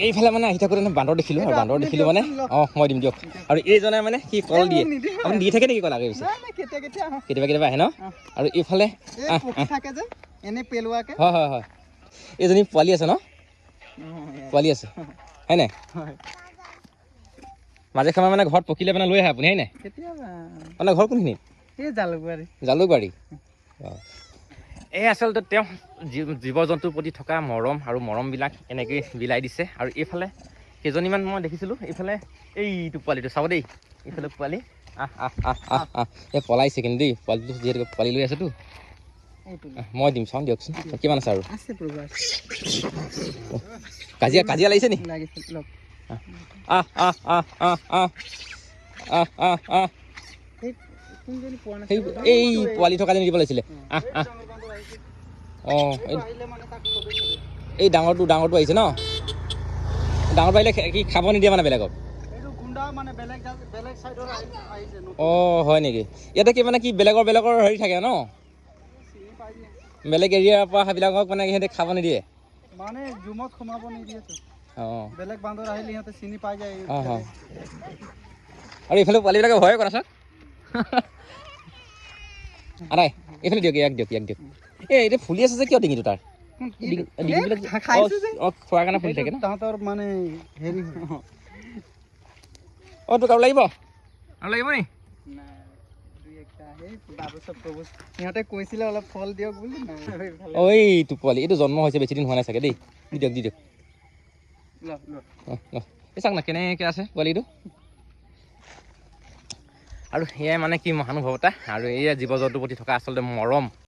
এইফালে মানে আহি থাকোঁতে বান্দৰ দেখিলোঁ আৰু বান্দৰ দেখিলোঁ মানে মই দিম দিয়ক আৰু এইজনে মানে সি কল দিয়ে আপুনি দি থাকে নেকি কল আগে পিছে কেতিয়াবা কেতিয়াবা আহে ন আৰু এইফালে হয় হয় হয় এইজনী পোৱালি আছে ন পোৱালি আছে হয় নাই মাজে সময়ে মানে ঘৰত পকিলে মানে লৈ আহে আপুনি হয় নাই মানে ঘৰ কোনখিনি জালুকবাৰী এই আচলতে তেওঁ জীৱ জন্তুৰ প্ৰতি থকা মৰম আৰু মৰমবিলাক এনেকৈ বিলাই দিছে আৰু এইফালে কেইজনীমান মই দেখিছিলোঁ এইফালে এইটো পোৱালিটো চাব দেই এইফালে পোৱালি এই পলাইছে কিন্তু দেই পোৱালিটো যিহেতু পোৱালি লৈ আছেতো মই দিম চাওঁ দিয়কচোন কিমান আছে আৰু কাজিয়া কাজিয়া লাগিছে নি এই পোৱালি থকাজনী দিব লাগিছিলে অঁ এই ডাঙৰটো আহিছে ন ডাঙৰটো আহিলে কি খাব নিদিয়ে মানে বেলেগক অঁ হয় নেকি ইয়াতে কি মানে কি বেলেগৰ হেৰি থাকে ন বেলেগ এৰিয়াৰ পৰা সেইবিলাকক মানে সিহঁতে খাব নিদিয়ে মানে জুমত সোমাব নিদিয়ে অঁ বেলেগ বান্দৰ আহিলে সিহঁতে চিনি পাই যায় অঁ অঁ আৰু এইফালে পোৱালিবিলাকে ভয় কৰে চাওক আদাই এইফালে দিয়ক ইয়াক দিয়ক এই এতিয়া ফুলি আছে যে কিয় ডিঙিটো তাৰ খোৱাৰ কাৰণে ফুলি থাকে ন তাহাঁতৰ মানে হেৰি অঁ তোক আৰু লাগিব নি সিহঁতে কৈছিলে অলপ ফল দিয়ক বুলি অঁ এইটো পোৱালি এইটো জন্ম হৈছে বেছি দিন হোৱা নাই চাগে দেই দি দিয়ক এই চাওক না কেনেকৈ আছে পোৱালিটো আৰু সেয়াই মানে কি মহানুভৱতা আৰু এয়া জীৱ জন্তুৰ প্ৰতি থকা আচলতে মৰম